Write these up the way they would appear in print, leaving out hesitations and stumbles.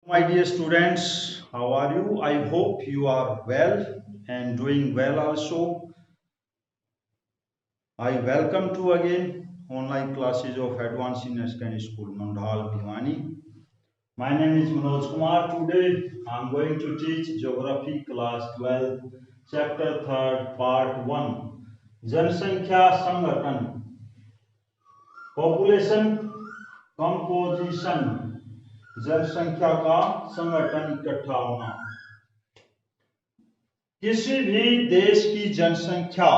My dear students, how are you? I hope you are well and doing well also. I welcome to again online classes of Advanced Senior Secondary School, Mandal, Bhiwani. My name is Manoj Kumar. Today I am going to teach Geography class 12, chapter 3rd, part 1. जनसंख्या संगठन, population composition, जनसंख्या का संगठन इकट्ठा होना। किसी भी देश की जनसंख्या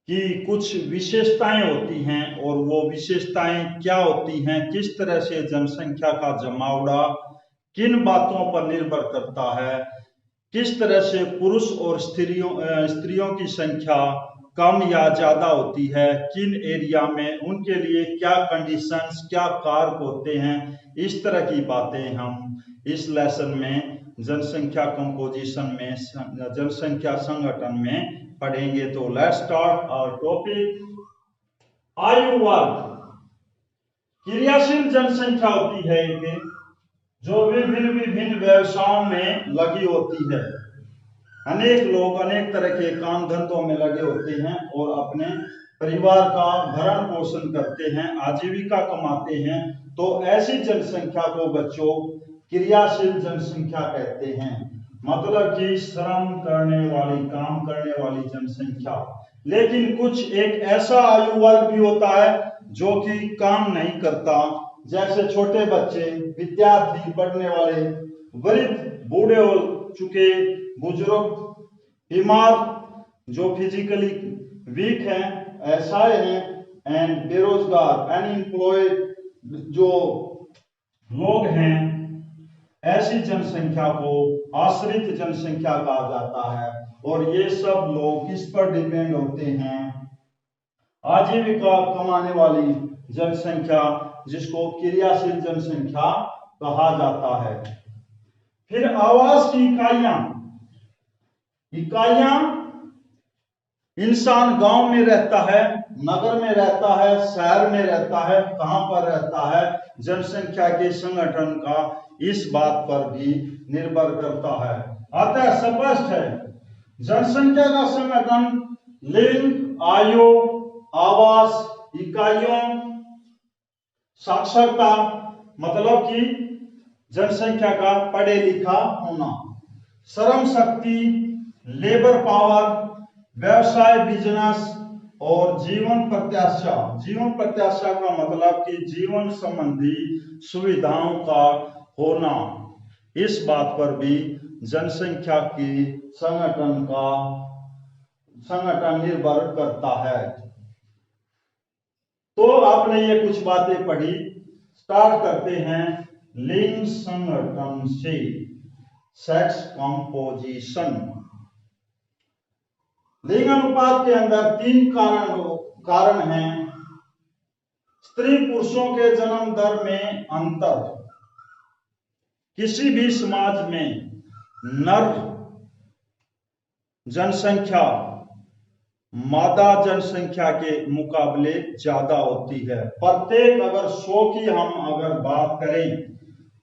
की कुछ विशेषताएं होती हैं और वो विशेषताएं क्या होती हैं, किस तरह से जनसंख्या का जमावड़ा किन बातों पर निर्भर करता है, किस तरह से पुरुष और स्त्रियों की संख्या कम या ज्यादा होती है, किन एरिया में उनके लिए क्या कंडीशंस, क्या कारक होते हैं, इस तरह की बातें हम इस लेसन में जनसंख्या कंपोजिशन में, जनसंख्या संगठन में पढ़ेंगे। तो लेट्स स्टार्ट आवर टॉपिक। आयु वर्ग, क्रियाशील जनसंख्या होती है एक जो विभिन्न व्यवसायों में लगी होती है। अनेक लोग अनेक तरह के काम धंधों में लगे होते हैं और अपने परिवार का भरण पोषण करते हैं, आजीविका कमाते हैं। तो ऐसी जनसंख्या को बच्चों क्रियाशील जनसंख्या कहते हैं, मतलब कि श्रम करने वाली, काम करने वाली जनसंख्या। लेकिन कुछ एक ऐसा आयु वर्ग भी होता है जो कि काम नहीं करता, जैसे छोटे बच्चे, विद्यार्थी, पढ़ने वाले, वृद्ध, बूढ़े हो चुके, बुजुर्ग, बीमार, जो फिजिकली वीक हैं, असहाय हैं, एंड बेरोजगार, अनएम्प्लॉयड जो लोग हैं, ऐसी जनसंख्या को आश्रित जनसंख्या कहा जाता है। और ये सब लोग किस पर डिपेंड होते हैं? आजीविका कमाने वाली जनसंख्या, जिसको क्रियाशील जनसंख्या कहा जाता है। फिर आवास की इकाइयां, इंसान गांव में रहता है, नगर में रहता है, शहर में रहता है, कहां पर रहता है, जनसंख्या के संगठन का इस बात पर भी निर्भर करता है। अतः स्पष्ट है, जनसंख्या का संगठन लिंग, आयु, आवास, इकाइयों, साक्षरता, मतलब कि जनसंख्या का पढ़े लिखा होना, श्रम शक्ति, लेबर पावर, व्यवसाय, बिजनेस, और जीवन प्रत्याशा। जीवन प्रत्याशा का मतलब कि जीवन संबंधी सुविधाओं का होना। इस बात पर भी जनसंख्या की संगठन निर्भर करता है। तो आपने ये कुछ बातें पढ़ी, स्टार्ट करते हैं लिंग संगठन से। सेक्स कंपोजिशन, लिंग अनुपात के अंदर 3 कारण हैं। स्त्री पुरुषों के जन्म दर में अंतर, किसी भी समाज में नर जनसंख्या मादा जनसंख्या के मुकाबले ज्यादा होती है। प्रत्येक, अगर 100 की हम अगर बात करें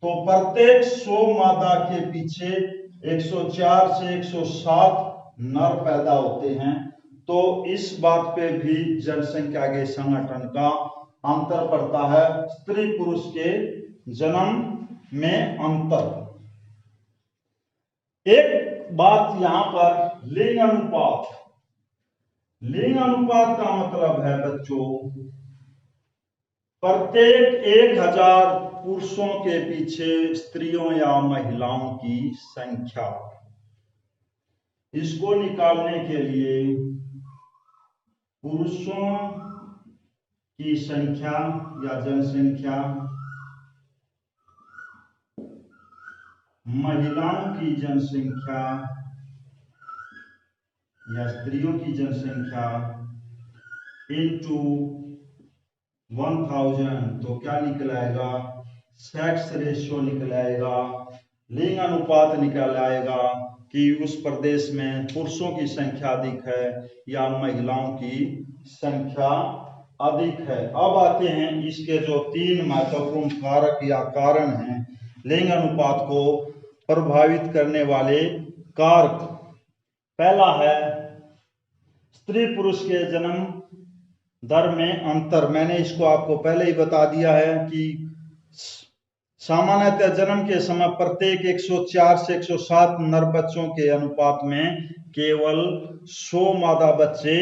तो प्रत्येक 100 मादा के पीछे 104 से 107 नर पैदा होते हैं। तो इस बात पे भी जनसंख्या के संगठन का अंतर पड़ता है, स्त्री पुरुष के जन्म में अंतर। एक बात यहां पर लिंग अनुपात, लिंग अनुपात का मतलब है बच्चों प्रत्येक 1000 पुरुषों के पीछे स्त्रियों या महिलाओं की संख्या। इसको निकालने के लिए पुरुषों की संख्या या जनसंख्या, महिलाओं की जनसंख्या या स्त्रियों की जनसंख्या इनटू 1000, तो क्या निकल आएगा? सेक्स रेशियो निकल आएगा, लिंग अनुपात निकल आएगा कि उस प्रदेश में पुरुषों की संख्या अधिक है या महिलाओं की संख्या अधिक है। अब आते हैं इसके जो 3 महत्वपूर्ण कारक या कारण हैं लिंग अनुपात को प्रभावित करने वाले कारक। पहला है स्त्री पुरुष के जन्म दर में अंतर। मैंने इसको आपको पहले ही बता दिया है कि सामान्यतः जन्म के समय प्रत्येक 104 से 107 नर बच्चों के अनुपात में केवल 100 मादा बच्चे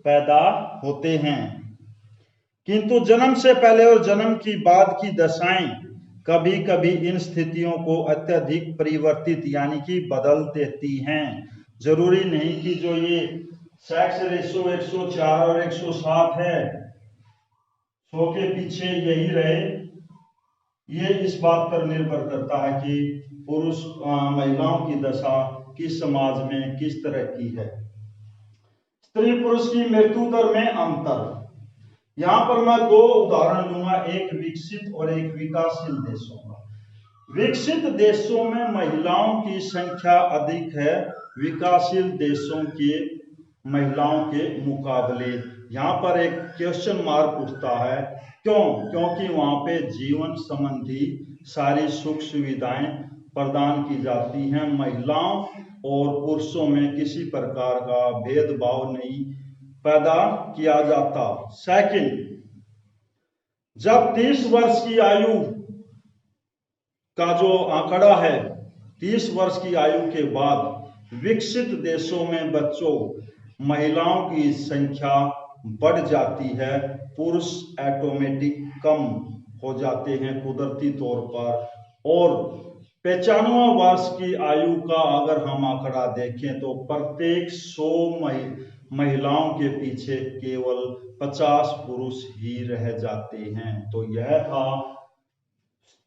पैदा होते हैं, किंतु जन्म से पहले और जन्म की बाद की दशाएं कभी कभी इन स्थितियों को अत्यधिक परिवर्तित यानी कि बदल देती हैं। जरूरी नहीं कि जो ये सेक्स रेशो 104 और 107 है 100 के पीछे यही रहे। ये इस बात पर निर्भर करता है कि पुरुष महिलाओं की दशा किस समाज में किस तरह की है। स्त्री पुरुष की मृत्यु दर में अंतर। यहां पर मैं 2 उदाहरण लूंगा, एक विकसित और एक विकासशील देशों का। विकसित देशों में महिलाओं की संख्या अधिक है विकासशील देशों के महिलाओं के मुकाबले। यहाँ पर एक क्वेश्चन मार्क उठता है, क्यों? क्योंकि वहां पे जीवन संबंधी सारी सुख सुविधाएं प्रदान की जाती हैं। महिलाओं और पुरुषों में किसी प्रकार का भेदभाव नहीं पैदा किया जाता। सेकंड, जब 30 वर्ष की आयु का जो आंकड़ा है, 30 वर्ष की आयु के बाद विकसित देशों में बच्चों महिलाओं की संख्या बढ़ जाती है, पुरुष ऑटोमेटिक कम हो जाते हैं कुदरती तौर पर। और 95 वर्ष की आयु का अगर हम आंकड़ा देखें तो प्रत्येक 100 महिलाओं के पीछे केवल 50 पुरुष ही रह जाते हैं। तो यह था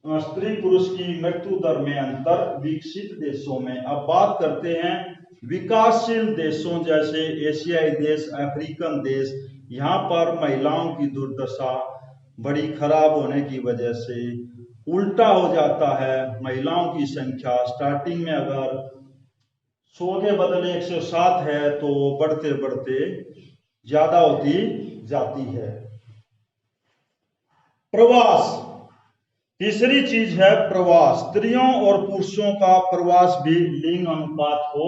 स्त्री पुरुष की मृत्यु दर में अंतर विकसित देशों में। अब बात करते हैं विकासशील देशों जैसे एशियाई देश, अफ्रीकन देश। यहाँ पर महिलाओं की दुर्दशा बड़ी खराब होने की वजह से उल्टा हो जाता है। महिलाओं की संख्या स्टार्टिंग में अगर 100 के बदले 107 है तो बढ़ते बढ़ते ज्यादा होती जाती है। प्रवास, तीसरी चीज है प्रवास। स्त्रियों और पुरुषों का प्रवास भी लिंग अनुपात को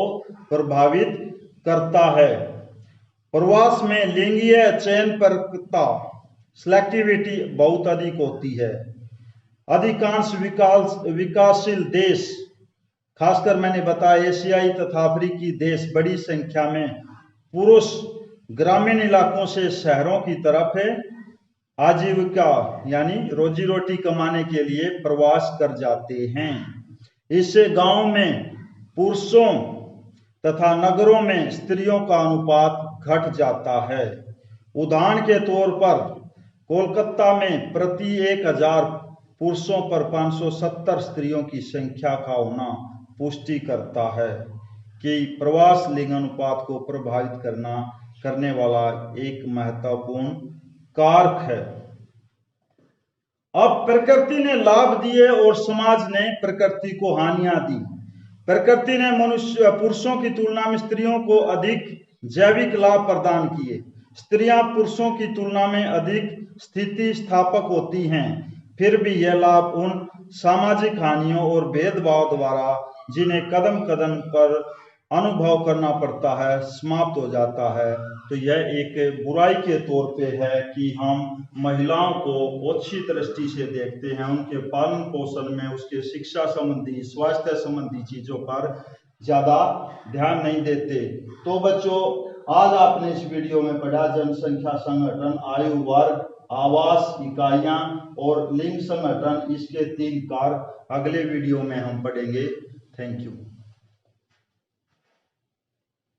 प्रभावित करता है। प्रवास में लिंगीय चयन प्रक्रिया सिलेक्टिविटी बहुत अधिक होती है। अधिकांश विकासशील देश, खासकर मैंने बताया एशियाई तथा अफ्रीकी देश, बड़ी संख्या में पुरुष ग्रामीण इलाकों से शहरों की तरफ है आजीविका यानी रोजी रोटी कमाने के लिए प्रवास कर जाते हैं। इससे गांव में पुरुषों तथा नगरों में स्त्रियों का अनुपात घट जाता है। उदाहरण के तौर पर कोलकाता में प्रति 1000 पुरुषों पर 570 स्त्रियों की संख्या का होना पुष्टि करता है कि प्रवास लिंग अनुपात को प्रभावित करने वाला एक महत्वपूर्ण कारक है। अब प्रकृति ने लाभ दिए और समाज ने प्रकृति को हानियां दी। प्रकृति ने पुरुषों की तुलना में स्त्रियों को अधिक जैविक लाभ प्रदान किए। स्त्रियां पुरुषों की तुलना में अधिक स्थिति स्थापक होती हैं, फिर भी यह लाभ उन सामाजिक हानियों और भेदभाव द्वारा जिन्हें कदम कदम पर अनुभव करना पड़ता है समाप्त हो जाता है। तो यह एक बुराई के तौर पे है कि हम महिलाओं को अच्छी दृष्टि से देखते हैं, उनके पालन पोषण में, उसके शिक्षा संबंधी, स्वास्थ्य संबंधी चीजों पर ज्यादा ध्यान नहीं देते। तो बच्चों, आज आपने इस वीडियो में पढ़ा जनसंख्या संगठन, आयु वर्ग, आवास इकाइयां और लिंग संगठन, इसके 3 कारक अगले वीडियो में हम पढ़ेंगे। Thank you.